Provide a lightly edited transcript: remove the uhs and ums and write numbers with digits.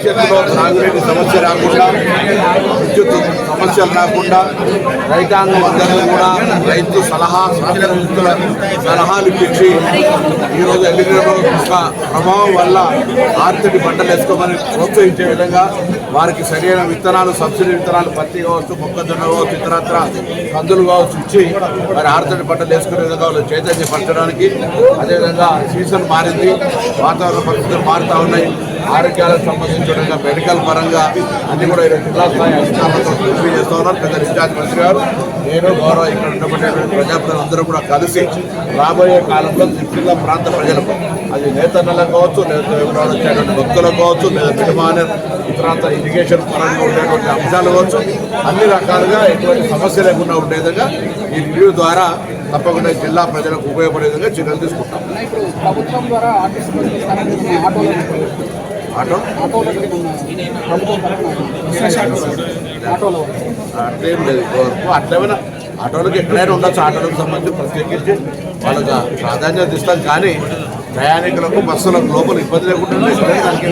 భవిష్యత్తులో త్రాగునీటి సమస్య రాకుండా, విద్యుత్ సమస్యలు రాకుండా రైతాంగం అందరూ కూడా రైతు సూచన సలహాలు ఇప్పించి ఈరోజు ఎన్నికలలో ఒక ప్రభావం వల్ల ఆర్తడి పంటలు వేసుకోమని ప్రోత్సహించే విధంగా వారికి సరైన విత్తనాలు, సబ్సిడీ విత్తనాలు, పత్తి కావచ్చు, మొక్కజొన్న కావచ్చు, ఇతరత్ర కందులు కావచ్చు ఇచ్చి మరి ఆర్తడి పంటలు వేసుకునే విధంగా వాళ్ళు చైతన్యపరచడానికి, అదేవిధంగా సీజన్ మారింది, వాతావరణ పరిస్థితులు మారుతూ ఉన్నాయి, ఆరోగ్యాలకు సంబంధించిన మెడికల్ పరంగా అన్ని కూడా జిల్లా స్థాయి అధికారులతో కృషి చేస్తూ ఉన్నారు. పెద్ద ఇన్ఛార్జ్ మంత్రి గారు, నేను గౌరవ ఇక్కడ ఉన్నటువంటి ప్రజాప్రతినిధులందరూ కూడా కలిసి రాబోయే కాలంలో జిల్లా ప్రాంత ప్రజలకు, అది నేతన్నలకు కావచ్చు, లేదా వచ్చేటువంటి భక్తులకు కావచ్చు, లేదా మిడిమానర్ ఇతర ఇరిగేషన్ పరంగా ఉండేటువంటి అంశాలు కావచ్చు, అన్ని రకాలుగా ఎటువంటి సమస్య లేకుండా ఉండే విధంగా ఈ రివ్యూ ద్వారా తప్పకుండా జిల్లా ప్రజలకు ఉపయోగపడే విధంగా చర్యలు తీసుకుంటాం. ప్రభుత్వం ద్వారా అట్లేం లేదు. ఇంతవరకు అట్లేమైనా ఆటోలకు ఎక్కడైనా ఉండొచ్చు. ఆటోలకు సంబంధించి ప్రత్యేకించి వాళ్ళకి ప్రాధాన్యత ఇస్తాం, కానీ ప్రయాణికులకు బస్సులకు లోపల ఇబ్బంది లేకుండా దానికి